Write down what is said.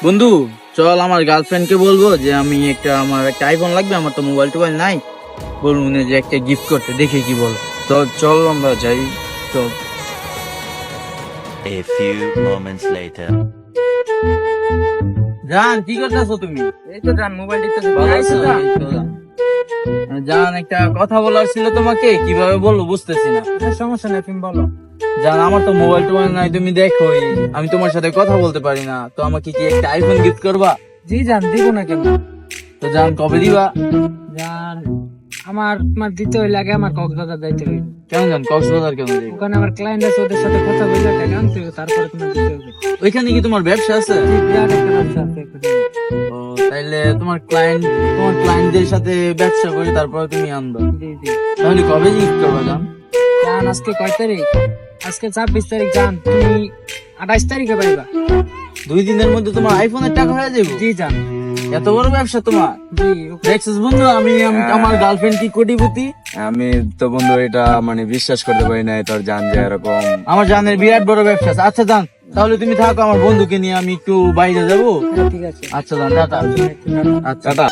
বন্ধু চল আমার গার্লফ্রেন্ড কে বলবো যে আমার একটা আইফোন লাগবে, আমার তো মোবাইল টোবাইল নাই, বলবো না যে একটা গিফট করতে, দেখে কি বল। তো চল আমরা যাই। চল। A few moments later. জান কি করতেছো তুমি? এই তো জান মোবাইল দিতেছে। ভালো আছো? এই তো জান। জান একটা কথা বলার ছিল তোমাকে, কিভাবে বলবো বুঝতেছি না। সমস্যা নেই, তুমি বলো। জান আমার তো মোবাইল টোবাইল নাই, তুমি দেখোই আমি তোমার সাথে কথা বলতে পারি না, তো আমাকে কি একটা আইফোন গিফট করবা? জি জান, দিব না কেন? তো জান কবে দিবা? জান তোমার দিতে হইলে আগে আমার কক্সবাজার যাইতে হইবে। কেন জান কক্সবাজার কেন দিবা? ওখানে আমার ক্লায়েন্ট আছে, ওদের সাথে কথা বলে টাকা আনতে হবে, তারপরে তোমার দিতে হবে। ওইখানে কি তোমার ব্যবসা আছে? জি, বিরাট একটা ব্যবসা আছে এখানে। ও তাইলে তোমার ক্লায়েন্টদের সাথে ব্যবসা করে তারপরে তুমি আনবা। জি জি। তাহলে কবে গিফট করবা জান? জান আজকে কয় তারিখ? আজকে 26 তারিখ। জান তুমি 28 তারিখে পাইবা। 2 দিনের মধ্যে তোমার আইফোনের টাকা হয়ে যাবে? জি জান। এত বড় ব্যবসা তোমার? জি। দেখছিস বন্ধু, আমার গার্লফ্রেন্ড কি কোটিপতি। আমি তো বন্ধু এটা বিশ্বাস করতে পারি না, তোর জান যে এরকম। আমার জানের বিরাট বড় ব্যবসা আছে। আচ্ছা জান তাহলে তুমি থাকো, আমার বন্ধুকে নিয়ে আমি একটু বাইরে যাবো। হ্যাঁ, ঠিক আছে। আচ্ছা জান টাটা। আচ্ছা টাটা।